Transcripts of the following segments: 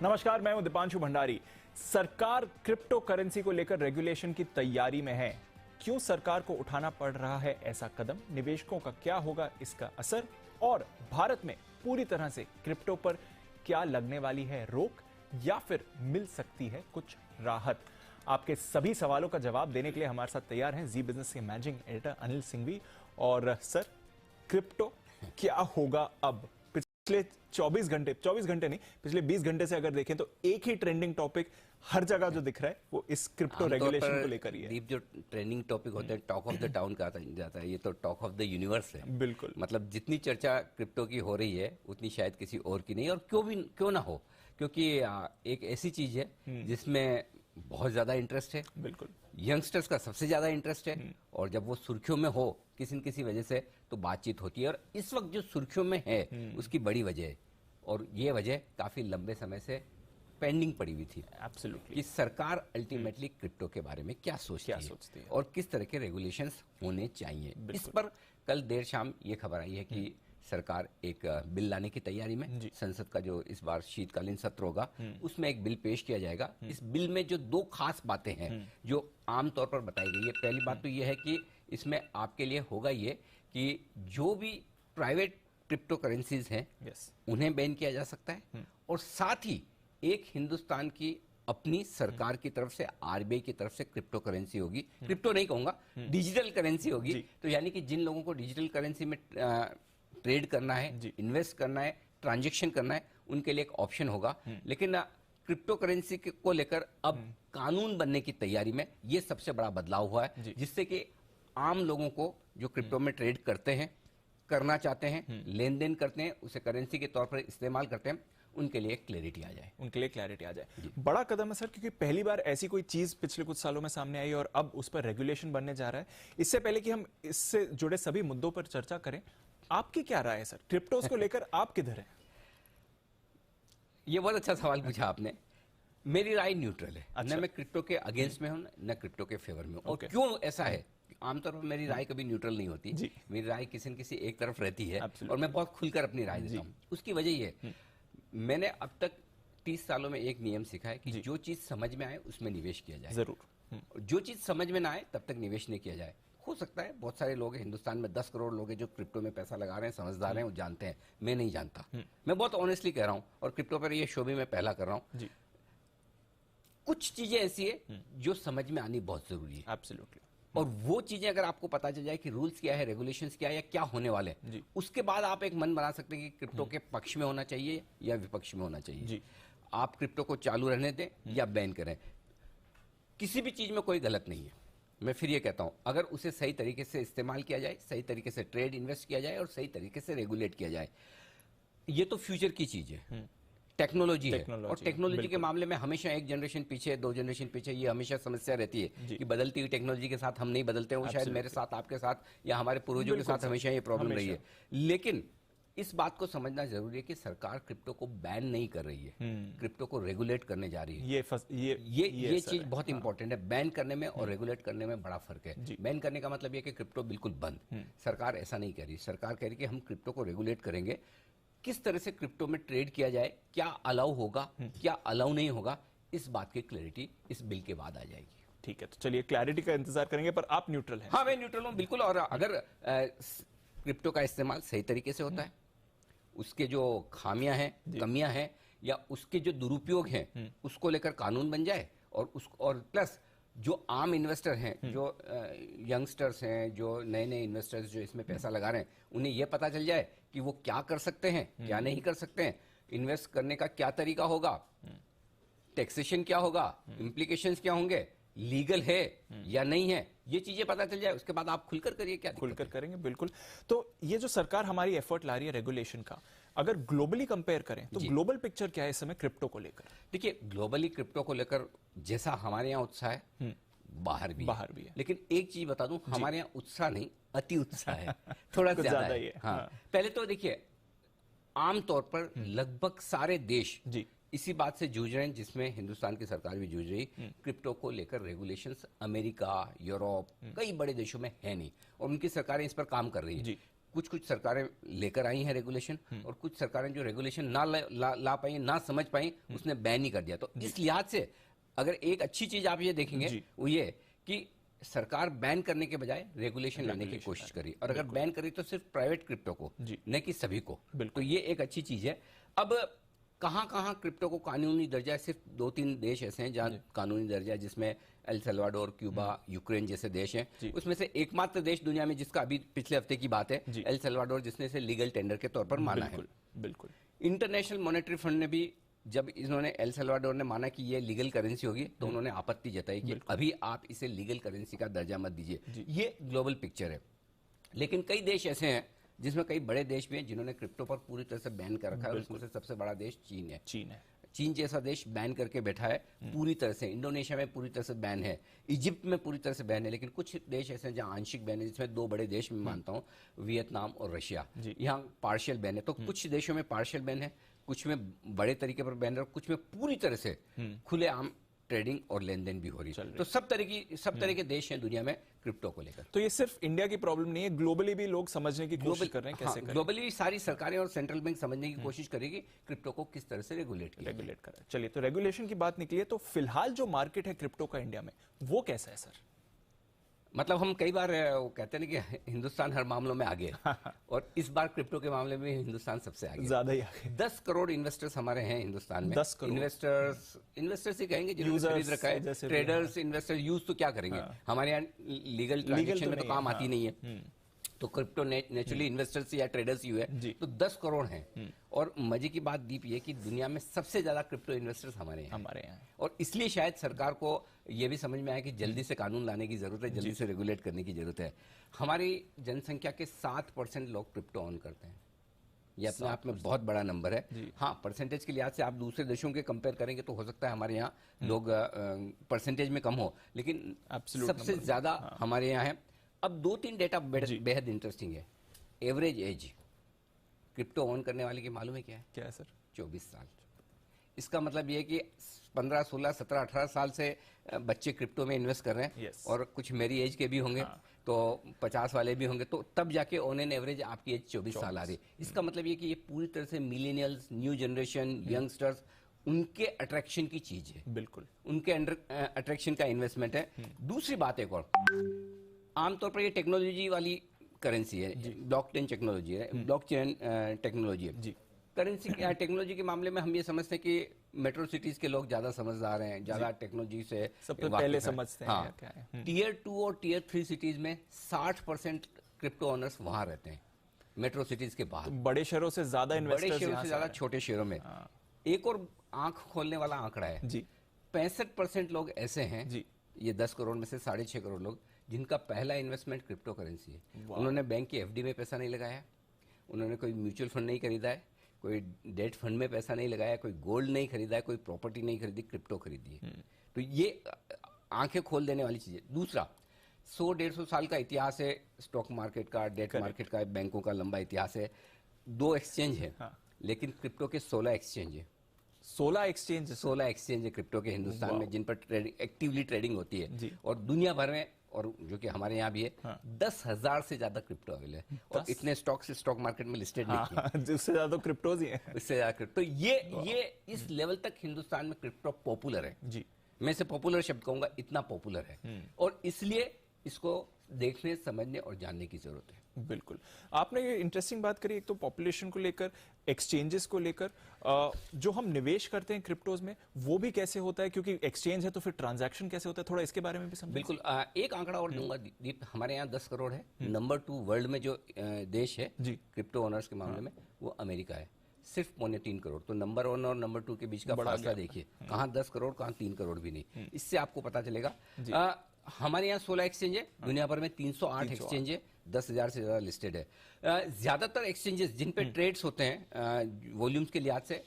नमस्कार, मैं हूं दीपांशु भंडारी। सरकार क्रिप्टो करेंसी को लेकर रेगुलेशन की तैयारी में है। क्यों सरकार को उठाना पड़ रहा है ऐसा कदम? निवेशकों का क्या होगा इसका असर? और भारत में पूरी तरह से क्रिप्टो पर क्या लगने वाली है रोक, या फिर मिल सकती है कुछ राहत? आपके सभी सवालों का जवाब देने के लिए हमारे साथ तैयार हैं जी बिजनेस के मैनेजिंग एडिटर अनिल सिंघवी। और सर, क्रिप्टो क्या होगा अब? पिछले 24 घंटे नहीं, पिछले 20 घंटे से अगर देखें तो एक ही ट्रेंडिंग टॉपिक हर जगह जो दिख रहा है वो इस क्रिप्टो रेगुलेशन को लेकर ही है। दीप, जो ट्रेंडिंग टॉपिक होता है, टॉक ऑफ द टाउन कहा जाता है, ये तो टॉक ऑफ द यूनिवर्स है। बिल्कुल, मतलब जितनी चर्चा क्रिप्टो की हो रही है उतनी शायद किसी और की नहीं, और क्यों ना हो, क्योंकि एक ऐसी चीज है जिसमें बहुत ज्यादा इंटरेस्ट है। बिल्कुल, यंगस्टर्स का सबसे ज्यादा इंटरेस्ट है, और जब वो सुर्खियों में हो किसी न किसी वजह से तो बातचीत होती है। और इस वक्त जो सुर्खियों में है उसकी बड़ी वजह है, और ये वजह काफी लंबे समय से पेंडिंग पड़ी हुई थी। एब्सोल्युटली, कि सरकार अल्टीमेटली क्रिप्टो के बारे में क्या सोचती है और किस तरह के रेगुलेशंस होने चाहिए। इस पर कल देर शाम ये खबर आई है कि सरकार एक बिल लाने की तैयारी में। संसद का जो इस बार शीतकालीन सत्र होगा उसमें एक बिल पेश किया जाएगा। इस बिल में जो दो खास बातें हैं जो आमतौर पर बताई गई है, पहली बात तो ये है कि इसमें आपके लिए होगा ये कि जो भी प्राइवेट क्रिप्टो करेंसीज हैं उन्हें बैन किया जा सकता है, और साथ ही एक हिंदुस्तान की अपनी सरकार की तरफ से, आरबीआई की तरफ से क्रिप्टो करेंसी होगी। क्रिप्टो नहीं कहूंगा, डिजिटल करेंसी होगी। तो यानी कि जिन लोगों को डिजिटल करेंसी में ट्रेड करना है, इन्वेस्ट करना है, ट्रांजैक्शन करना है, उनके लिए एक ऑप्शन होगा। लेकिन क्रिप्टो करेंसी को लेकर अब कानून बनने की तैयारी में ये सबसे बड़ा बदलाव हुआ है, जिससे कि आम लोगों को जो क्रिप्टो में ट्रेड करते हैं, करना चाहते हैं, लेन देन करते हैं, उसे करेंसी के तौर पर इस्तेमाल करते हैं, उनके लिए क्लैरिटी आ जाए। बड़ा कदम है सर, क्योंकि पहली बार ऐसी कोई चीज पिछले कुछ सालों में सामने आई और अब उस पर रेगुलेशन बनने जा रहा है। इससे पहले कि हम इससे जुड़े सभी मुद्दों पर चर्चा करें, आपकी क्या राय है सर क्रिप्टोस को लेकर? आप किधर हैं? ये बहुत अच्छा सवाल पूछा आपने। मेरी राय न्यूट्रल है। न मैं क्रिप्टो के अगेंस्ट में हूं, न क्रिप्टो के फेवर में हूं। और क्यों ऐसा है? आमतौर पर मेरी राय कभी न्यूट्रल नहीं होती। मेरी राय किसी न किसी एक तरफ रहती है, और मैं बहुत खुलकर अपनी राय देता हूं। उसकी वजह ये है, मैंने अब तक 30 सालों में एक नियम सीखा है कि जो चीज समझ में आए उसमें निवेश किया जाए। जरूर। जो चीज समझ में ना आए तब तक निवेश नहीं किया जाए। हो सकता है बहुत सारे लोग हैं हिंदुस्तान में, 10 करोड़ लोग हैं जो क्रिप्टो में पैसा लगा रहे हैं, समझदार हैं, वो जानते हैं। मैं नहीं जानता। मैं बहुत ऑनेस्टली कह रहा हूं, और क्रिप्टो पर ये शो भी मैं पहला कर रहा हूं। कुछ चीजें ऐसी है जो समझ में आनी बहुत जरूरी है। एब्सोल्युटली। और वो चीजें अगर आपको पता चल जाए कि रूल्स क्या है, रेगुलेशंस क्या है, या क्या होने वाले हैं, उसके बाद आप एक मन बना सकते हैं कि क्रिप्टो के पक्ष में होना चाहिए या विपक्ष में होना चाहिए। आप क्रिप्टो को चालू रहने दें या बैन करें, किसी भी चीज में कोई गलत नहीं है। मैं फिर ये कहता हूं, अगर उसे सही तरीके से इस्तेमाल किया जाए, सही तरीके से ट्रेड इन्वेस्ट किया जाए, और सही तरीके से रेगुलेट किया जाए, ये तो फ्यूचर की चीज है, टेक्नोलॉजी है। और टेक्नोलॉजी के मामले में हमेशा एक जनरेशन पीछे, 2 जनरेशन पीछे, ये हमेशा समस्या रहती है कि बदलती हुई टेक्नोलॉजी के साथ हम नहीं बदलते। वो शायद मेरे साथ, आपके साथ, या हमारे पूर्वजों के साथ हमेशा ये प्रॉब्लम रही है। लेकिन इस बात को समझना जरूरी है कि सरकार क्रिप्टो को बैन नहीं कर रही है, क्रिप्टो को रेगुलेट करने जा रही है। ये चीज बहुत इंपॉर्टेंट है। बैन करने में और रेगुलेट करने में बड़ा फर्क है। बैन करने का मतलब यह कि क्रिप्टो बिल्कुल बंद। सरकार ऐसा नहीं कह रही। सरकार कह रही कि हम क्रिप्टो को रेगुलेट करेंगे, किस तरह से क्रिप्टो में ट्रेड किया जाए, क्या अलाउ होगा, क्या अलाउ नहीं होगा, इस बात की क्लैरिटी इस बिल के बाद आ जाएगी। ठीक है, तो चलिए क्लैरिटी का इंतजार करेंगे, पर आप न्यूट्रल हैं? हाँ, मैं न्यूट्रल हूं बिल्कुल। और अगर क्रिप्टो का इस्तेमाल सही तरीके से होता है, उसके जो खामियां हैं, कमियां हैं, या उसके जो दुरुपयोग हैं, उसको लेकर कानून बन जाए, और प्लस जो आम इन्वेस्टर हैं, जो यंगस्टर्स हैं, जो नए नए इन्वेस्टर्स जो इसमें पैसा लगा रहे हैं, उन्हें यह पता चल जाए कि वो क्या कर सकते हैं, क्या नहीं कर सकते हैं, इन्वेस्ट करने का क्या तरीका होगा, टैक्सेशन क्या होगा, इम्प्लीकेशंस क्या होंगे, लीगल है या नहीं है, ये चीजें पता चल जाए, उसके बाद आप खुलकर करिए। क्या खुलकर करेंगे? बिल्कुल। तो ये जो सरकार हमारी एफर्ट ला रही है रेगुलेशन का, अगर ग्लोबली कंपेयर करें तो ग्लोबल पिक्चर क्या है इस समय क्रिप्टो को लेकर? देखिए, ग्लोबली क्रिप्टो को लेकर जैसा हमारे यहाँ उत्साह है, बाहर भी है। लेकिन एक चीज बता दूं, हमारे यहाँ उत्साह नहीं, अति उत्साह है। थोड़ा ज्यादा है। हाँ। पहले तो देखिए, आमतौर पर लगभग सारे देश इसी बात से जूझ रहे हैं, जिसमें हिंदुस्तान की सरकार भी जूझ रही। क्रिप्टो को लेकर रेगुलेशंस अमेरिका, यूरोप, कई बड़े देशों में है नहीं, और उनकी सरकारें इस पर काम कर रही है। कुछ कुछ सरकारें लेकर आई हैं रेगुलेशन, और कुछ सरकारें जो रेगुलेशन ना ला पाई, ना समझ पाई, उसने बैन ही कर दिया। तो इस लिहाज से अगर एक अच्छी चीज आप ये देखेंगे वो ये कि सरकार बैन करने के बजाय रेगुलेशन लाने की कोशिश करी, और अगर बैन करी तो सिर्फ प्राइवेट क्रिप्टो को, न कि सभी को। तो ये एक अच्छी चीज है। अब कहां कहां क्रिप्टो को कानूनी दर्जा है? सिर्फ 2-3 देश ऐसे हैं जहां कानूनी दर्जा है, जिसमें एल सल्वाडोर, क्यूबा, यूक्रेन जैसे देश हैं। उसमें से एकमात्र देश दुनिया में जिसका अभी पिछले हफ्ते की बात है, एल सल्वाडोर, जिसने इसे लीगल टेंडर के तौर पर माना है। बिल्कुल। इंटरनेशनल मॉनेटरी फंड ने भी, जब इन्होंने एल सल्वाडोर ने माना कि ये लीगल करेंसी होगी, तो उन्होंने आपत्ति जताई कि अभी आप इसे लीगल करेंसी का दर्जा मत दीजिए। ये ग्लोबल पिक्चर है। लेकिन कई देश ऐसे हैं, जिसमें कई बड़े देश भी हैं, जिन्होंने क्रिप्टो पर पूरी तरह से बैन कर रखा है। उसमें से सबसे बड़ा देश चीन है। चीन जैसा देश बैन करके बैठा है पूरी तरह से। इंडोनेशिया में पूरी तरह से बैन है, इजिप्ट में पूरी तरह से बैन है। लेकिन कुछ देश ऐसे हैं जहां आंशिक बैन है, जिसमें 2 बड़े देश मैं मानता हूं, वियतनाम और रशिया। यहाँ पार्शियल बैन है। तो कुछ देशों में पार्शियल बैन है, कुछ में बड़े तरीके पर बैन है, और कुछ में पूरी तरह से खुलेआम ट्रेडिंग और लेन देन भी हो रही है। तो सब तरह के देश हैं दुनिया में क्रिप्टो को लेकर। तो ये सिर्फ इंडिया की प्रॉब्लम नहीं है, ग्लोबली भी लोग समझने की कोशिश कर रहे हैं कैसे करें। ग्लोबली सारी सरकारें और सेंट्रल बैंक समझने की कोशिश करेगी क्रिप्टो को किस तरह से रेगुलेट करें। चलिए, तो रेगुलेशन की बात निकली है, तो फिलहाल जो मार्केट है क्रिप्टो का इंडिया में, वो कैसा है सर? मतलब हम कई बार वो कहते हैं कि हिंदुस्तान हर मामलों में आगे है, और इस बार क्रिप्टो के मामले में हिंदुस्तान सबसे आगे, ज्यादा ही आगे। 10 करोड़ इन्वेस्टर्स हमारे हैं हिंदुस्तान में। 10 करोड़ इन्वेस्टर्स ही कहेंगे, जिन्होंने खरीद रखा है। ट्रेडर्स, इन्वेस्टर्स, यूज तो क्या करेंगे? हमारे यहाँ लीगल ट्रांजेक्शन में तो काम आती नहीं है, तो क्रिप्टो नेचुरली इन्वेस्टर्स या ट्रेडर्स ही हुए, तो 10 करोड़ हैं। और मजे की बात दीप ये कि दुनिया में सबसे ज्यादा क्रिप्टो इन्वेस्टर्स हमारे यहाँ। और इसलिए शायद सरकार को ये भी समझ में आया कि जल्दी से कानून लाने की जरूरत है, जल्दी से रेगुलेट करने की जरूरत है। हमारी जनसंख्या के 7% लोग क्रिप्टो ऑन करते हैं। ये अपने आप में बहुत बड़ा नंबर है। हाँ, परसेंटेज के लिहाज से आप दूसरे देशों के कंपेयर करेंगे तो हो सकता है हमारे यहाँ लोग परसेंटेज में कम हो, लेकिन सबसे ज्यादा हमारे यहाँ है। अब 2-3 डेटा बेहद इंटरेस्टिंग है। एवरेज एज क्रिप्टो ऑन करने वाले की मालूम है क्या है? क्या है सर? 24 साल। इसका मतलब ये है कि 15, 16, 17, 18 साल से बच्चे क्रिप्टो में इन्वेस्ट कर रहे हैं। और कुछ मेरी एज के भी होंगे, तो 50 वाले भी होंगे, तो तब जाके ऑन एन एवरेज आपकी एज 24 साल आ रही है। इसका मतलब ये कि ये पूरी तरह से मिलेनियल्स, न्यू जनरेशन, यंगस्टर्स, उनके अट्रैक्शन की चीज है। बिल्कुल, उनके अट्रैक्शन का इन्वेस्टमेंट है। दूसरी बात एक और, आमतौर पर ये टेक्नोलॉजी वाली करेंसी है, ब्लॉकचेन टेक्नोलॉजी है, ब्लॉकचेन टेक्नोलॉजी है। करेंसी टेक्नोलॉजी के मामले में हम ये समझते हैं कि मेट्रो सिटीज के लोग ज्यादा समझदार हैं, ज्यादा टेक्नोलॉजी से सबसे पहले समझते हैं। हाँ, क्या है। टियर 2 और टियर 3 सिटीज में 60% क्रिप्टो ओनर्स वहां रहते हैं, मेट्रो सिटीज के बाहर। तो बड़े शहरों से ज्यादा इन्वेस्टर्स, बड़े शहरों से ज्यादा छोटे शहरों में। एक और आंख खोलने वाला आंकड़ा है जी, 65% लोग ऐसे हैं जी, ये 10 करोड़ में से 6.5 करोड़ लोग, जिनका पहला इन्वेस्टमेंट क्रिप्टो करेंसी है। उन्होंने बैंक की एफडी में पैसा नहीं लगाया, उन्होंने कोई म्यूचुअल फंड नहीं खरीदा है, कोई डेट फंड में पैसा नहीं लगाया, कोई गोल्ड नहीं खरीदा है, कोई प्रॉपर्टी नहीं खरीदी, क्रिप्टो खरीदी है। तो ये आंखें खोल देने वाली चीज है। दूसरा, 100-150 साल का इतिहास है स्टॉक मार्केट का, डेट मार्केट का, बैंकों का लंबा इतिहास है। 2 एक्सचेंज है, लेकिन क्रिप्टो के 16 एक्सचेंज है। 16 एक्सचेंज है क्रिप्टो के हिंदुस्तान में, जिन पर एक्टिवली ट्रेडिंग होती है। और दुनिया भर में, और जो कि हमारे यहाँ भी है, 10,000 से ज्यादा क्रिप्टो अवेलेबल है। और इतने स्टॉक मार्केट में लिस्टेड नहीं है। उससे ज्यादा क्रिप्टोज ही हैं। उससे ज्यादा क्रिप्टो। ये इस लेवल तक हिंदुस्तान में क्रिप्टो पॉपुलर है जी। मैं इसे पॉपुलर शब्द कहूंगा, इतना पॉपुलर है। और इसलिए इसको देखने, समझने और जानने की जरूरत है। बिल्कुल, आपने ये इंटरेस्टिंग बात करी, एक तो पॉपुलेशन को लेकर, एक्सचेंजेस को लेकर, जो हम निवेश करते हैं क्रिप्टोज में वो भी कैसे होता है, क्योंकि एक्सचेंज है तो फिर ट्रांजैक्शन कैसे होता है, थोड़ा इसके बारे में भी समझें। बिल्कुल, एक आंकड़ा और दूंगा दीप, हमारे यहाँ 10 करोड़ है। नंबर 2 वर्ल्ड में जो देश है क्रिप्टो ओनर्स के मामले में, वो अमेरिका है, सिर्फ 3.25 करोड़। तो नंबर 1 और नंबर 2 के बीच का फासला देखिए, कहाँ 10 करोड़, कहाँ 3 करोड़ भी नहीं। इससे आपको पता चलेगा। हमारे यहाँ 16 एक्सचेंज है, दुनिया भर में 308 एक्सचेंज है, 10,000 से ज्यादा लिस्टेड है। ज्यादातर एक्सचेंजेस जिन पे ट्रेड्स होते हैं वॉल्यूम्स के लिहाज से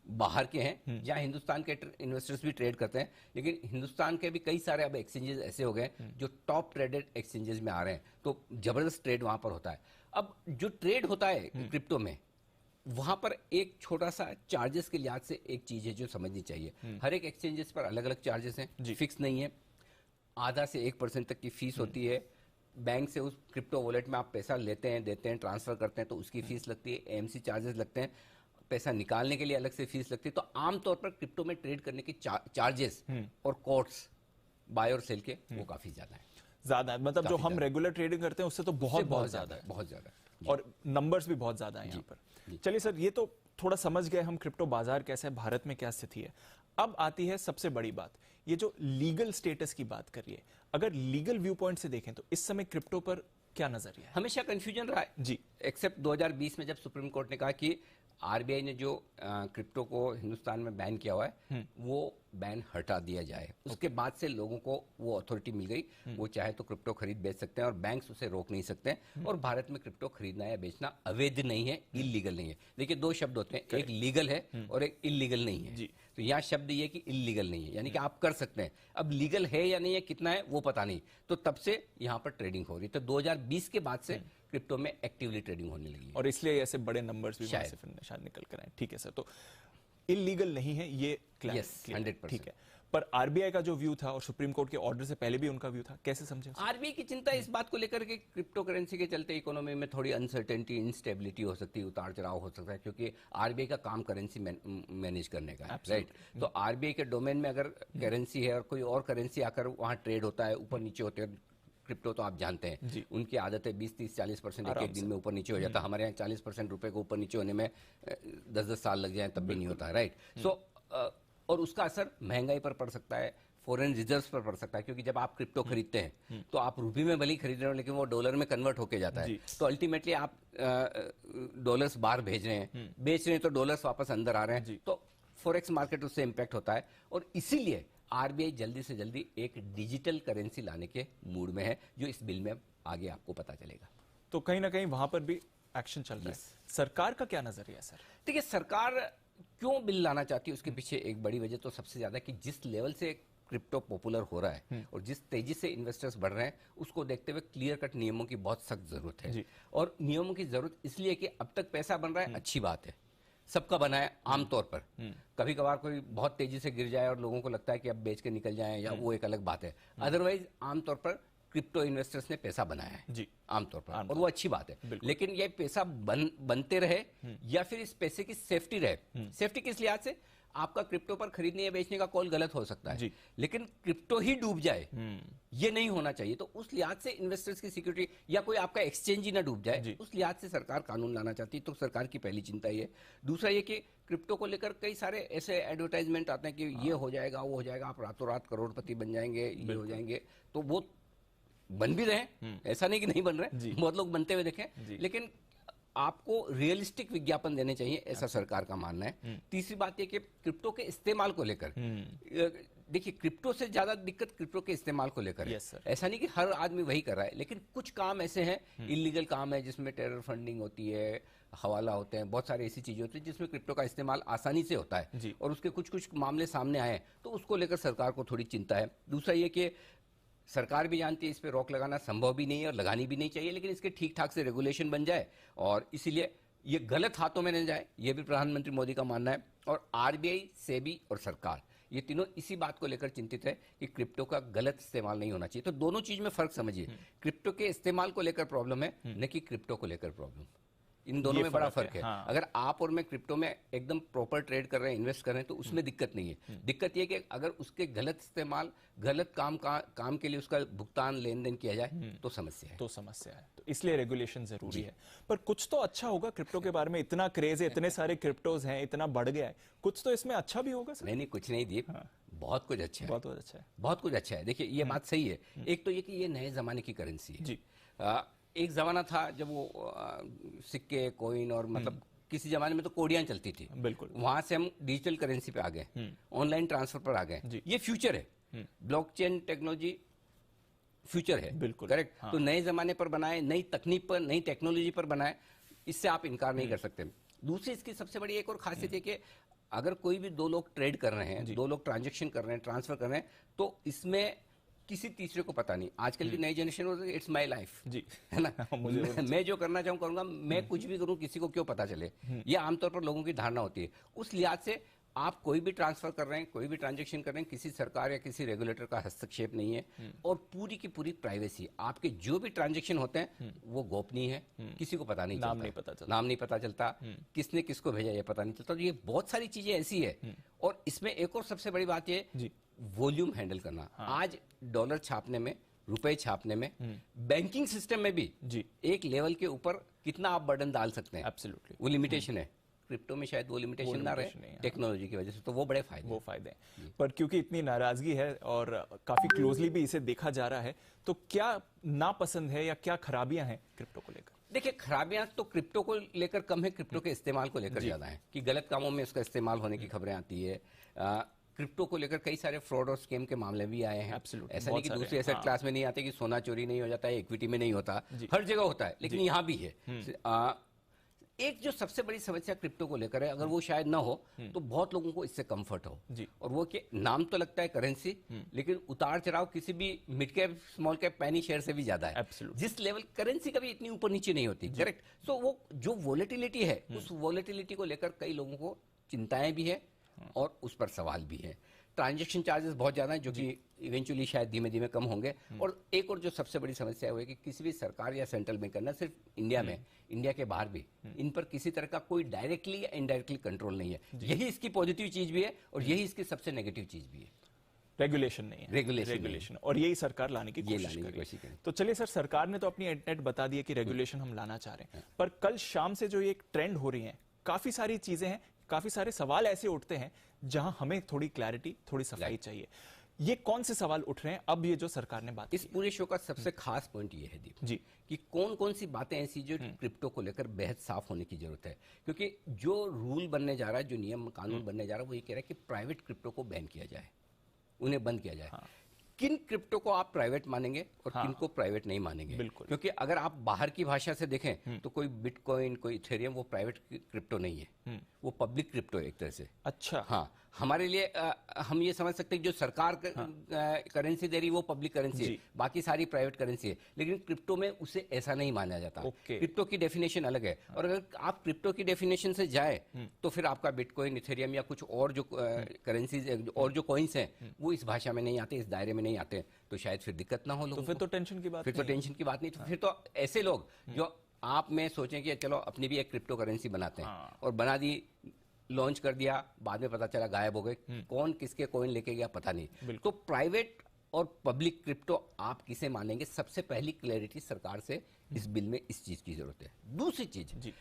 बाहर के हैं, जहां हिंदुस्तान के इन्वेस्टर्स भी ट्रेड करते हैं, लेकिन हिंदुस्तान के भी कई सारे अब एक्सचेंजेस ऐसे हो गए जो टॉप ट्रेडेड एक्सचेंजेस में आ रहे हैं, तो जबरदस्त ट्रेड वहां पर होता है। अब जो ट्रेड होता है क्रिप्टो में, वहां पर एक छोटा सा चार्जेस के लिहाज से एक चीज है जो समझनी चाहिए। हर एक एक्सचेंजेस पर अलग अलग चार्जेस हैं, फिक्स नहीं है। आधा से 1% तक की फीस होती है, बैंक से उस क्रिप्टो वॉलेट में आप पैसा लेते हैं, देते हैं, ट्रांसफर करते हैं तो उसकी फीस लगती है, एएमसी चार्जेस लगते हैं, पैसा निकालने के लिए अलग से फीस लगती है। तो आमतौर पर क्रिप्टो में ट्रेड करने के चार्जेस और कॉस्ट्स बाय और सेल के वो काफी ज्यादा है, मतलब जो हम रेगुलर ट्रेडिंग करते हैं उससे तो बहुत ज्यादा है, बहुत ज्यादा, और नंबर्स भी बहुत ज्यादा हैं यहाँ पर। चलिए सर, ये तो थोड़ा समझ गए हम क्रिप्टो बाजार कैसे है, भारत में क्या स्थिति है। अब आती है सबसे बड़ी बात, ये जो लीगल स्टेटस की बात करिए, अगर लीगल व्यू पॉइंट से देखें तो इस समय क्रिप्टो पर क्या नजरिया है? हमेशा कंफ्यूजन रहा है जी, एक्सेप्ट 2020 में जब सुप्रीम कोर्ट ने कहा कि आरबीआई ने जो क्रिप्टो को हिंदुस्तान में बैन किया हुआ है वो बैन हटा दिया जाए। उसके बाद से लोगों को वो अथॉरिटी मिल गई, वो चाहे तो क्रिप्टो खरीद बेच सकते हैं और बैंक्स उसे रोक नहीं सकते हैं। और भारत में क्रिप्टो खरीदना या बेचना अवैध नहीं है, इलीगल नहीं है। देखिए दो शब्द होते हैं, एक लीगल है और एक इलीगल नहीं है। तो यहाँ शब्द ये कि इलीगल नहीं है, यानी कि आप कर सकते हैं। अब लीगल है या नहीं है, कितना है वो पता नहीं, तो तब से यहाँ पर ट्रेडिंग हो रही है। तो 2020 के बाद से क्रिप्टो में एक्टिवली ट्रेडिंग होने लगी है और इसलिए ऐसे बड़े नंबर्स भी शायद निकल कर आए। ठीक है सर, तो इलीगल नहीं है ये क्लियर, 100%। ठीक है। पर आरबीआई का जो व्यू था और सुप्रीम कोर्ट के ऑर्डर से पहले भी उनका व्यू था, कैसे समझे? आरबीआई की चिंता इस बात को लेकर के क्रिप्टो करेंसी के चलते इकोनॉमी में थोड़ी अनसर्टेनिटी, इंस्टेबिलिटी हो सकती है, उतार चढ़ाव हो सकता है, क्योंकि आरबीआई का काम करेंसी मैनेज करने का है, राइट। तो आरबीआई के डोमेन में अगर करेंसी है और कोई और करेंसी आकर वहां ट्रेड होता है, ऊपर नीचे होते हैं, क्रिप्टो तो आप जानते हैं उनकी आदत है 20-30-40% एक दिन में ऊपर नीचे हो जाता है। हमारे यहाँ 40% रुपए को ऊपर नीचे होने में 10-10 साल लग जाए तब भी नहीं होता, राइट। सो और उसका असर महंगाई पर पड़ सकता है, फॉरेन रिजर्व्स पर पड़ सकता है, क्योंकि जब आप क्रिप्टो खरीदते हैं तो आप रुपये में भले ही खरीद रहे हो लेकिन वो डॉलर में कन्वर्ट होके जाता है। तो अल्टीमेटली आप डॉलर्स बाहर भेज रहे हैं, बेच रहे हैं तो डॉलर्स वापस अंदर आ रहे हैं, तो फॉरेक्स मार्केट उससे इंपैक्ट होता है। और इसीलिए आरबीआई जल्दी से जल्दी एक डिजिटल करेंसी लाने के मूड में है, जो इस बिल में आगे आपको पता चलेगा। तो कहीं ना कहीं वहां पर भी एक्शन चल रहा है। सरकार का क्या नजरिया है सर? देखिए सरकार क्यों बिल लाना चाहती है, उसके पीछे एक बड़ी वजह तो सबसे ज्यादा कि जिस लेवल से क्रिप्टो पॉपुलर हो रहा है और जिस तेजी से इन्वेस्टर्स बढ़ रहे हैं, उसको देखते हुए क्लियर कट नियमों की बहुत सख्त जरूरत है। और नियमों की जरूरत इसलिए कि अब तक पैसा बन रहा है, अच्छी बात है, सबका बना है आमतौर पर। कभी कभार कोई बहुत तेजी से गिर जाए और लोगों को लगता है कि अब बेच के निकल जाएं, या वो एक अलग बात है। अदरवाइज आमतौर पर क्रिप्टो इन्वेस्टर्स ने पैसा बनाया है आमतौर पर, और वो अच्छी बात है। लेकिन ये पैसा बनते रहे या फिर इस पैसे की सेफ्टी रहे। सेफ्टी किस लिहाज से? आपका क्रिप्टो पर खरीदने या बेचने का कॉल गलत हो सकता है, लेकिन क्रिप्टो ही डूब जाए ये नहीं होना चाहिए। तो उस लिहाज से इन्वेस्टर्स की सिक्योरिटी, या कोई आपका एक्सचेंज ही ना डूब जाए, उस लिहाज से सरकार कानून लाना चाहती है। तो सरकार की पहली चिंता ये। दूसरा ये कि क्रिप्टो को लेकर कई सारे ऐसे एडवर्टाइजमेंट आते हैं कि ये हो जाएगा, वो हो जाएगा, आप रातों रात करोड़पति बन जाएंगे, ये हो जाएंगे। तो वो बन भी रहे, ऐसा नहीं कि नहीं बन रहे, बहुत लोग बनते हुए देखें, लेकिन आपको रियलिस्टिक विज्ञापन देने चाहिए, ऐसा सरकार का मानना है। तीसरी बात यह कि क्रिप्टो के इस्तेमाल को लेकर, देखिए क्रिप्टो से ज्यादा दिक्कत क्रिप्टो के इस्तेमाल को लेकर है। ऐसा नहीं कि हर आदमी वही कर रहा है, लेकिन कुछ काम ऐसे हैं, इलीगल काम है जिसमें टेरर फंडिंग होती है, हवाला होते हैं, बहुत सारी ऐसी चीजें होती हैं जिसमें क्रिप्टो का इस्तेमाल आसानी से होता है, और उसके कुछ कुछ मामले सामने आए, तो उसको लेकर सरकार को थोड़ी चिंता है। दूसरा ये कि सरकार भी जानती है इस पे रोक लगाना संभव भी नहीं है और लगानी भी नहीं चाहिए, लेकिन इसके ठीक ठाक से रेगुलेशन बन जाए और इसीलिए ये गलत हाथों में न जाए, ये भी प्रधानमंत्री मोदी का मानना है। और आरबीआई, सेबी और सरकार, ये तीनों इसी बात को लेकर चिंतित है कि क्रिप्टो का गलत इस्तेमाल नहीं होना चाहिए। तो दोनों चीज में फर्क समझिए, क्रिप्टो के इस्तेमाल को लेकर प्रॉब्लम है, न कि क्रिप्टो को लेकर प्रॉब्लम। इन दोनों में बड़ा फर्क है। अगर आप और मैं क्रिप्टो में एकदम प्रॉपर ट्रेड कर रहे हैं, इन्वेस्ट कर रहे हैं, तो उसमें दिक्कत नहीं है। दिक्कत यह कि अगर उसके गलत इस्तेमाल, गलत काम के लिए उसका भुगतान, लेन देन किया जाए तो समस्या है। तो इसलिए रेगुलेशन जरूरी है। पर कुछ तो अच्छा होगा क्रिप्टो के बारे में, इतना क्रेज है, इतने सारे क्रिप्टोज हैं, इतना बढ़ गया है, कुछ तो इसमें अच्छा भी होगा सर? नहीं, कुछ नहीं दीप, बहुत कुछ अच्छा है, बहुत कुछ अच्छा है। देखिए ये बात सही है। एक तो ये कि ये नए जमाने की करेंसी है जी। एक जमाना था जब वो सिक्के, कॉइन और मतलब किसी जमाने में तो कोडियां चलती थी, बिल्कुल, वहां से हम डिजिटल करेंसी पे आ गए, ऑनलाइन ट्रांसफर पर आ गए। ये फ्यूचर है, ब्लॉकचेन टेक्नोलॉजी फ्यूचर है, बिल्कुल करेक्ट। तो नए जमाने पर बनाए, नई तकनीक पर, नई टेक्नोलॉजी पर बनाए, इससे आप इनकार नहीं कर सकते। दूसरी इसकी सबसे बड़ी एक और खासियत है कि अगर कोई भी दो लोग ट्रेड कर रहे हैं, दो लोग ट्रांजेक्शन कर रहे हैं, ट्रांसफर कर रहे हैं, तो इसमें किसी तीसरे को पता नहीं। आजकल की नई जनरेशन, इट्स माय लाइफ जी, है ना, मैं जो करना चाहूँ करूंगा, मैं कुछ भी करूँ, किसी को क्यों पता चले, ये आमतौर पर लोगों की धारणा होती है। उस लिहाज से आप कोई भी ट्रांसफर कर रहे हैं, कोई भी ट्रांजैक्शन कर रहे हैं, किसी सरकार या किसी रेगुलेटर का हस्तक्षेप नहीं है और पूरी की पूरी प्राइवेसी। आपके जो भी ट्रांजैक्शन होते हैं वो गोपनीय है, किसी को पता नहीं चलता, नाम नहीं पता चलता, किसने किसको भेजा ये पता नहीं चलता। तो ये बहुत सारी चीजें ऐसी है। और इसमें एक और सबसे बड़ी बात ये वॉल्यूम हैंडल करना। आज डॉलर छापने में, रुपए छापने में, बैंकिंग सिस्टम में भी एक लेवल के ऊपर कितना आप बर्डन डाल सकते हैं, एब्सोल्युटली वो लिमिटेशन है। क्रिप्टो में शायद वो लिमिटेशन ना रहे टेक्नोलॉजी की वजह से, तो वो बड़े फायदे हैं। पर क्योंकि इतनी नाराजगी है और काफी क्लोजली भी इसे देखा जा रहा है, तो क्या नापसंद है या क्या खराबियां हैं क्रिप्टो को लेकर? देखिए, खराबियां तो क्रिप्टो को लेकर कम है, क्रिप्टो के इस्तेमाल को लेकर ज्यादा है कि गलत कामों में उसका इस्तेमाल होने की खबरें आती है। क्रिप्टो को लेकर कई सारे फ्रॉड और स्कैम के मामले भी आए हैं। ऐसा नहीं कि दूसरी एसेट क्लास में नहीं आते, कि सोना चोरी नहीं हो जाता है, इक्विटी में नहीं होता, हर जगह होता है, लेकिन यहाँ भी है। एक जो सबसे बड़ी समस्या क्रिप्टो को लेकर है, अगर वो शायद ना हो तो बहुत लोगों को इससे कंफर्ट हो, और वो कि नाम तो लगता है करेंसी, लेकिन उतार चढ़ाव किसी भी मिड कैप स्मॉल कैप पैनी शेयर से भी ज्यादा है। जिस लेवल करेंसी कभी इतनी ऊपर नीचे नहीं होती, करेक्ट। सो वो जो वोलेटिलिटी है, उस वोलेटिलिटी को लेकर कई लोगों को चिंताएं भी है और उस पर सवाल भी है। ट्रांजैक्शन चार्जेस बहुत ज्यादा हैं, जो कि इवेंचुअली शायद धीमे धीमे कम होंगे। और एक और जो सबसे बड़ी समस्या है कि किसी भी सरकार या सेंट्रल बैंक, करना सिर्फ इंडिया में, इंडिया के बाहर भी, इन पर किसी तरह का कोई डायरेक्टली या इनडायरेक्टली कंट्रोल नहीं है। यही इसकी पॉजिटिव चीज भी है और यही इसकी सबसे नेगेटिव चीज भी है। रेगुलेशन नहीं है, रेगुलेशन और यही सरकार लाने की कोशिश करेगी। तो चलिए सर, सरकार ने तो अपनी इंटेंट बता दी है कि रेगुलेशन हम लाना चाह रहे हैं, पर कल शाम से जो ये एक ट्रेंड हो रही है, काफी सारी चीजें हैं, काफी सारे सवाल ऐसे उठते हैं जहां हमें थोड़ी क्लैरिटी, थोड़ी सफाई चाहिए। ये कौन से सवाल उठ रहे हैं अब ये जो सरकार ने बात? इस पूरे शो का सबसे खास पॉइंट ये है दीप जी, कि कौन कौन सी बातें ऐसी जो क्रिप्टो को लेकर बेहद साफ होने की जरूरत है। क्योंकि जो रूल बनने जा रहा है, जो नियम कानून बनने जा रहा है, वो ये कह रहा है कि प्राइवेट क्रिप्टो को बैन किया जाए, उन्हें बंद किया जाए। किन क्रिप्टो को आप प्राइवेट मानेंगे और किन को प्राइवेट नहीं मानेंगे? बिल्कुल। क्योंकि अगर आप बाहर की भाषा से देखें तो कोई बिटकॉइन, कोई इथेरियम वो प्राइवेट क्रिप्टो नहीं है, वो पब्लिक क्रिप्टो है एक तरह से। अच्छा। हाँ, हमारे लिए हम ये समझ सकते हैं जो सरकार करेंसी दे रही है वो पब्लिक करेंसी है, बाकी सारी प्राइवेट करेंसी है। लेकिन क्रिप्टो में उसे ऐसा नहीं माना जाता। क्रिप्टो की डेफिनेशन अलग है, और अगर आप क्रिप्टो की डेफिनेशन से जाए तो फिर आपका बिटकॉइन, इथेरियम या कुछ और जो करेंसीज और जो कॉइन्स हैं वो इस भाषा में नहीं आते, इस दायरे में नहीं आते, तो शायद फिर दिक्कत ना हो लोगों को। फिर तो टेंशन की बात, फिर तो टेंशन की बात नहीं। तो फिर तो ऐसे लोग जो आप में सोचें कि चलो अपनी भी एक क्रिप्टो करेंसी बनाते हैं, और बना दी, लॉन्च कर दिया, बाद में पता चला गायब हो गए, कौन किसके कॉइन लेके गया पता नहीं। तो प्राइवेट और पब्लिक क्रिप्टो आप किसे मानेंगे? सबसे पहली क्लैरिटी सरकार से इस बिल में इस चीज की जरूरत है। दूसरी चीज,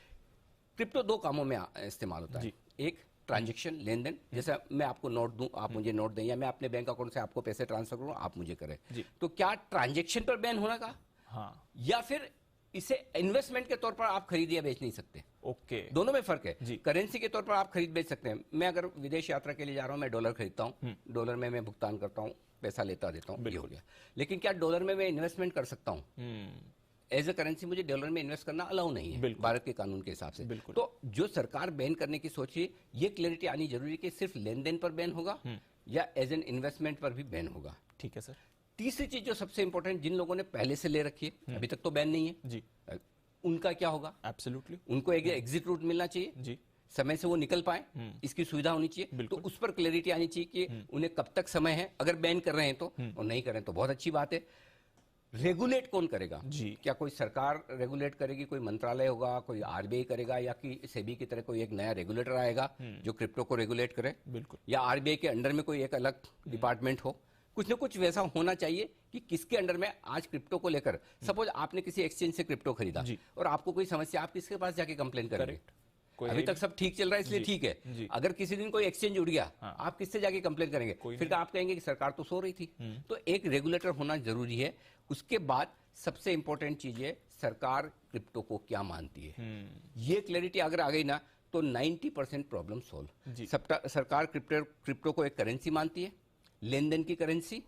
क्रिप्टो दो कामों में इस्तेमाल होता है। एक ट्रांजैक्शन, लेन देन, जैसा मैं आपको नोट दूं, आप मुझे नोट दें, या मैं अपने बैंक अकाउंट से आपको पैसे ट्रांसफर करूं, आप मुझे करें। तो क्या ट्रांजैक्शन पर बैन होना का? हाँ। या फिर इसे इन्वेस्टमेंट के तौर पर आप खरीद या बेच नहीं सकते। ओके। दोनों में फर्क है। करेंसी के तौर पर आप खरीद बेच सकते हैं। मैं अगर विदेश यात्रा के लिए जा रहा हूं, मैं डॉलर खरीदता हूं, डॉलर में मैं भुगतान करता हूं, पैसा लेता देता हूं, ये हो गया। लेकिन क्या डॉलर में मैं इन्वेस्टमेंट कर सकता हूं? एज ए करेंसी मुझे डॉलर में इन्वेस्ट करना अलाउ नहीं है भारत के कानून के हिसाब से। तो जो सरकार बैन करने की सोची, ये क्लैरिटी आनी जरूरी है कि सिर्फ लेन देन पर बैन होगा या एज एन इन्वेस्टमेंट पर भी बैन होगा। ठीक है सर। तीसरी चीज जो सबसे इंपॉर्टेंट, जिन लोगों ने पहले से ले रखी है, अभी तक तो बैन नहीं है जी, उनका क्या होगा? एब्सोल्युटली, उनको एक एग्जिट रूट मिलना चाहिए जी, समय से वो निकल पाए, इसकी सुविधा होनी चाहिए। तो उस पर क्लैरिटी आनी चाहिए कि उन्हें कब तक समय है, अगर बैन कर रहे हैं तो, और नहीं कर रहे हैं तो बहुत अच्छी बात है। रेगुलेट कौन करेगा जी? क्या कोई सरकार रेगुलेट करेगी, कोई मंत्रालय होगा, कोई आरबीआई करेगा, या कि सेबी की तरह कोई एक नया रेगुलेटर आएगा जो क्रिप्टो को रेगुलेट करे? बिल्कुल। या आरबीआई के अंडर में कोई एक अलग डिपार्टमेंट हो? कुछ ना कुछ वैसा होना चाहिए कि किसके अंडर में आज क्रिप्टो को लेकर, सपोज आपने किसी एक्सचेंज से क्रिप्टो खरीदा और आपको कोई समस्या, आप किसके पास जाके कंप्लेन करेंगे? अभी तक सब ठीक चल रहा है इसलिए ठीक है। अगर किसी दिन कोई एक्सचेंज उड़ गया, आप किससे जाके कंप्लेन करेंगे? फिर आप कहेंगे कि सरकार तो सो रही थी। तो एक रेगुलेटर होना जरूरी है। उसके बाद सबसे इंपॉर्टेंट चीज है, सरकार क्रिप्टो को क्या मानती है। ये क्लैरिटी अगर आ गई ना तो 90% प्रॉब्लम सोल्व। सरकार क्रिप्टो को एक करेंसी मानती है, लेन देन की करेंसी,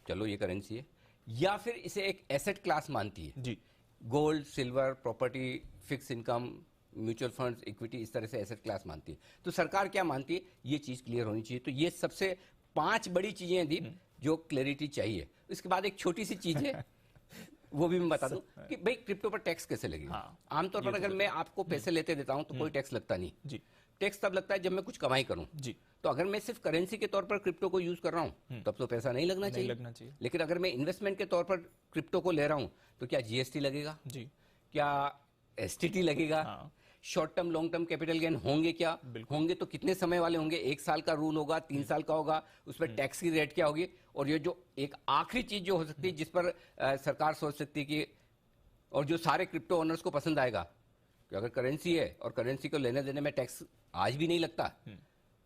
चलो ये करेंसी है, या फिर इसे एक एसेट क्लास मानती है जी, gold, silver, property, fix income, mutual funds, equity, इस तरह से एसेट क्लास मानती है। तो सरकार क्या मानती है, ये चीज क्लियर होनी चाहिए। तो ये सबसे 5 बड़ी चीजें हैं दीप जो क्लैरिटी चाहिए। इसके बाद एक छोटी सी चीज है वो भी मैं बता दूं कि भाई क्रिप्टो पर टैक्स कैसे लगेगा। आमतौर पर अगर मैं आपको पैसे लेते देता हूं तो कोई टैक्स लगता नहीं जी, टैक्स तब लगता है जब मैं कुछ कमाई करूं जी। तो अगर मैं सिर्फ करेंसी के तौर पर क्रिप्टो को यूज कर रहा हूं तब तो पैसा नहीं लगना चाहिए। लेकिन अगर मैं इन्वेस्टमेंट के तौर पर क्रिप्टो को ले रहा हूं तो क्या जीएसटी लगेगा जी, क्या एसटीटी लगेगा? हाँ। Short term long term capital gain होंगे क्या? होंगे तो कितने समय वाले होंगे? 1 साल का रूल होगा, 3 साल का होगा, उस पर टैक्स की रेट क्या होगी? और ये जो एक आखिरी चीज जो हो सकती है जिस पर सरकार सोच सकती है कि और जो सारे क्रिप्टो ओनर्स को पसंद आएगा कि अगर करेंसी है और करेंसी को लेने देने में टैक्स आज भी नहीं लगता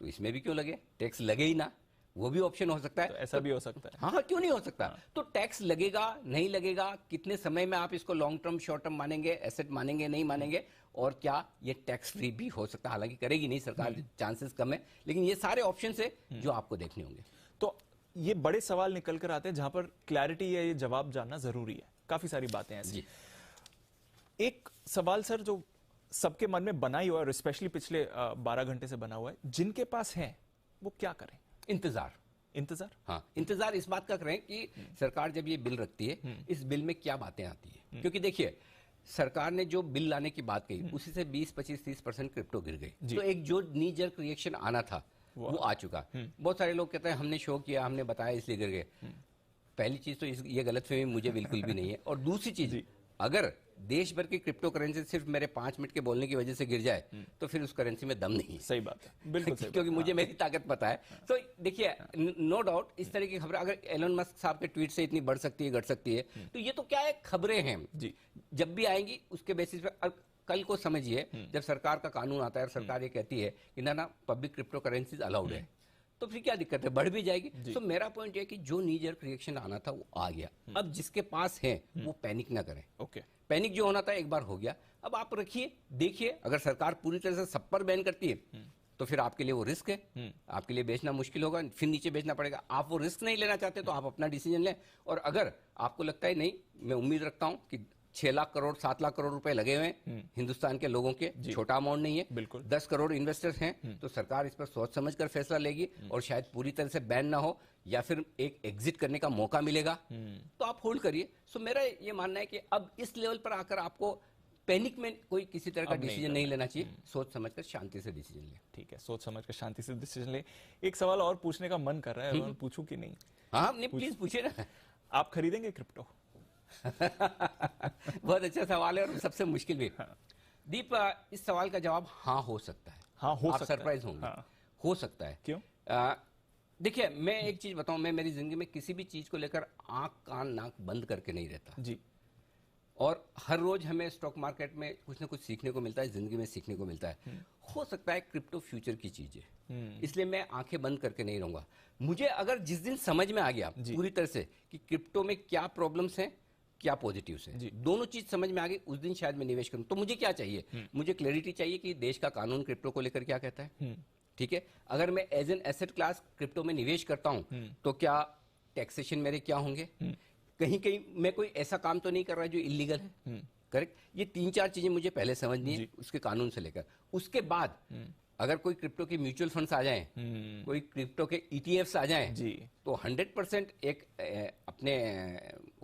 तो इसमें भी क्यों लगे? टैक्स लगे ही ना, वो भी ऑप्शन हो सकता है। तो ऐसा भी हो सकता है। हाँ, क्यों नहीं हो सकता? तो टैक्स लगेगा नहीं लगेगा, कितने समय में आप इसको लॉन्ग टर्म शॉर्ट टर्म मानेंगे, एसेट मानेंगे नहीं मानेंगे, और क्या ये टैक्स फ्री भी हो सकता है? हालांकि करेगी नहीं सरकार, चांसेस कम है, लेकिन ये सारे ऑप्शन है जो आपको देखने होंगे। तो ये बड़े सवाल निकल कर आते हैं जहां पर क्लैरिटी या ये जवाब जानना जरूरी है। काफी सारी बातें ऐसी। एक सवाल सर जो सबके मन में बना ही हुआ है, स्पेशली पिछले 12 घंटे से बना हुआ है, जिनके पास है वो क्या करें? इंतजार। हाँ, इंतजार इस बात का करें कि सरकार जब ये बिल रखती है इस बिल में क्या बातें आती है। क्योंकि देखिए सरकार ने जो बिल लाने की बात कही उसी से 20, 25, 30% क्रिप्टो गिर गई। तो एक जो नी जर्क रिएक्शन आना था वो आ चुका। बहुत सारे लोग कहते हैं हमने शो किया, हमने बताया इसलिए गिर गए। पहली चीज तो ये गलतफहमी मुझे बिल्कुल भी नहीं है। और दूसरी चीज, अगर देश भर की क्रिप्टो करेंसी सिर्फ मेरे 5 मिनट के बोलने की वजह से गिर जाए तो फिर उस करेंसी में दम नहीं है। सही बात है, बिल्कुल सही क्योंकि मुझे मेरी ताकत पता है। तो देखिए नो डाउट इस तरह की खबरें अगर एलन मस्क साहब के ट्वीट से इतनी बढ़ सकती है, घट सकती है, तो ये तो क्या है, खबरें हैं जी। जब भी आएंगी उसके बेसिस पे कल को समझिए जब सरकार का कानून आता है और सरकार ये कहती है कि ना पब्लिक क्रिप्टो करेंसीज अलाउड है, तो फिर क्या दिक्कत है, बढ़ भी जाएगी। तो मेरा पॉइंट ये कि जो नी जर्क रिएक्शन आना था वो आ गया। अब जिसके पास है वो पैनिक ना करें। ओके, पैनिक जो होना था एक बार हो गया, अब आप रखिए देखिए। अगर सरकार पूरी तरह से सब पर बैन करती है तो फिर आपके लिए वो रिस्क है, आपके लिए बेचना मुश्किल होगा, फिर नीचे बेचना पड़ेगा। आप वो रिस्क नहीं लेना चाहते तो आप अपना डिसीजन लें। और अगर आपको लगता है नहीं, मैं उम्मीद रखता हूं कि 6 लाख करोड़ 7 लाख करोड़ रुपए लगे हुए हैं हिंदुस्तान के लोगों के, छोटा अमाउंट नहीं है, बिल्कुल 10 करोड़ इन्वेस्टर्स हैं, तो सरकार इस पर सोच समझ कर फैसला लेगी और शायद पूरी तरह से बैन ना हो या फिर एक एग्जिट करने का मौका मिलेगा तो आप होल्ड करिए। सो मेरा ये मानना है कि अब इस लेवल पर आकर आपको पैनिक में कोई किसी तरह का डिसीजन नहीं लेना चाहिए, सोच समझकर शांति से डिसीजन ले। ठीक है, सोच समझकर शांति से डिसीजन ले। एक सवाल और पूछने का मन कर रहा है, पूछूं कि नहीं? हाँ, प्लीज पूछिए ना। आप खरीदेंगे क्रिप्टो? बहुत अच्छा सवाल है और सबसे मुश्किल भी। दीप, इस सवाल का जवाब हाँ हो सकता है। हाँ हो सकता है। सरप्राइज होंगे। हो सकता है। क्यों? देखिए मैं एक चीज बताऊं, मैं मेरी जिंदगी में किसी भी चीज को लेकर आंख कान नाक बंद करके नहीं रहता जी। और हर रोज हमें स्टॉक मार्केट में कुछ ना कुछ सीखने को मिलता है, जिंदगी में सीखने को मिलता है। हो सकता है क्रिप्टो फ्यूचर की चीज है, इसलिए मैं आंखें बंद करके नहीं रहूंगा। मुझे अगर जिस दिन समझ में आ गया पूरी तरह से कि क्रिप्टो में क्या प्रॉब्लम्स हैं, क्या पॉजिटिव्स है, दोनों चीज समझ में आ गई, उस दिन शायद मैं निवेश करूं। तो मुझे क्या चाहिए? मुझे क्लैरिटी चाहिए कि देश का कानून क्रिप्टो को लेकर क्या कहता है। ठीक है, अगर मैं as an asset class crypto में निवेश करता हूं तो क्या टैक्सेशन मेरे क्या होंगे, कहीं कहीं मैं कोई ऐसा काम तो नहीं कर रहा जो इलीगल है। करेक्ट, ये 3-4 चीजें मुझे पहले समझनी है उसके कानून से लेकर। उसके बाद अगर कोई क्रिप्टो के म्यूचुअल फंड्स आ जाएं, कोई क्रिप्टो के ईटीएफ्स आ जाएं जी, तो 100% एक अपने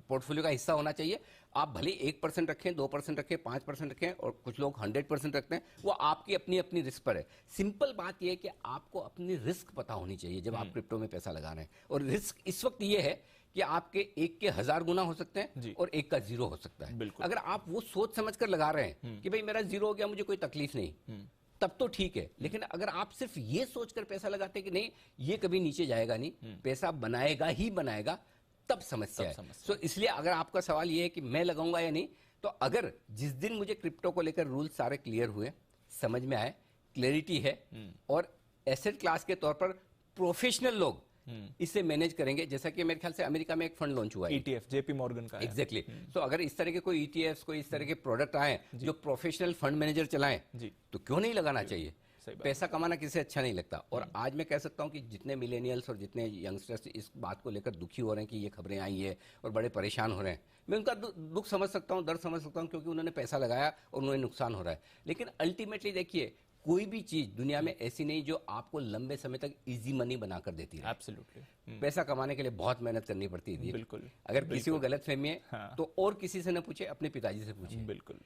पोर्टफोलियो का हिस्सा होना चाहिए। आप भले 1% रखें, 2% रखें, 5% रखें, और कुछ लोग 100% रखते हैं, वो आपकी अपनी अपनी रिस्क पर है। सिंपल बात यह है कि आपको अपनी रिस्क पता होनी चाहिए जब आप क्रिप्टो में पैसा लगा रहे हैं। और रिस्क इस वक्त ये है कि आपके एक के 1000 गुना हो सकते हैं और एक का 0 हो सकता है। अगर आप वो सोच समझ कर लगा रहे हैं कि भाई मेरा 0 हो गया, मुझे कोई तकलीफ नहीं, तब तो ठीक है। लेकिन अगर आप सिर्फ ये सोचकर पैसा लगाते हैं कि नहीं ये कभी नीचे जाएगा नहीं, पैसा बनाएगा ही बनाएगा, तब समस्या है। सो इसलिए अगर आपका सवाल ये है कि मैं लगाऊंगा या नहीं, तो अगर जिस दिन मुझे क्रिप्टो को लेकर रूल सारे क्लियर हुए, समझ में आए, क्लैरिटी है और एसेट क्लास के तौर पर प्रोफेशनल लोग इसे मैनेज करेंगे, जैसा कि मेरे ख्याल से अमेरिका में एक फंड लॉन्च हुआ है, ETF, जेपी मॉर्गन का। एग्जैक्टली। तो अगर इस तरह के कोई ETFs, कोई इस तरह के प्रोडक्ट आए जो प्रोफेशनल फंड मैनेजर चलाएं, तो क्यों नहीं लगाना चाहिए? पैसा कमाना किसे अच्छा नहीं लगता। और आज मैं कह सकता हूं कि जितने मिलेनियल्स और जितने यंगस्टर्स इस बात को लेकर दुखी हो रहे हैं कि ये खबरें आई है और बड़े परेशान हो रहे हैं, मैं उनका दुख समझ सकता हूं, दर्द समझ सकता हूं, क्योंकि उन्होंने पैसा लगाया और उन्हें नुकसान हो रहा है। लेकिन अल्टीमेटली देखिए, कोई भी चीज दुनिया में ऐसी नहीं जो आपको लंबे समय तक इजी मनी बनाकर देती है। एब्सोल्युटली। पैसा कमाने के लिए बहुत मेहनत करनी पड़ती है। बिल्कुल। अगर किसी को गलत फहमी है तो और किसी से न पूछे, अपने पिताजी से पूछे। बिल्कुल।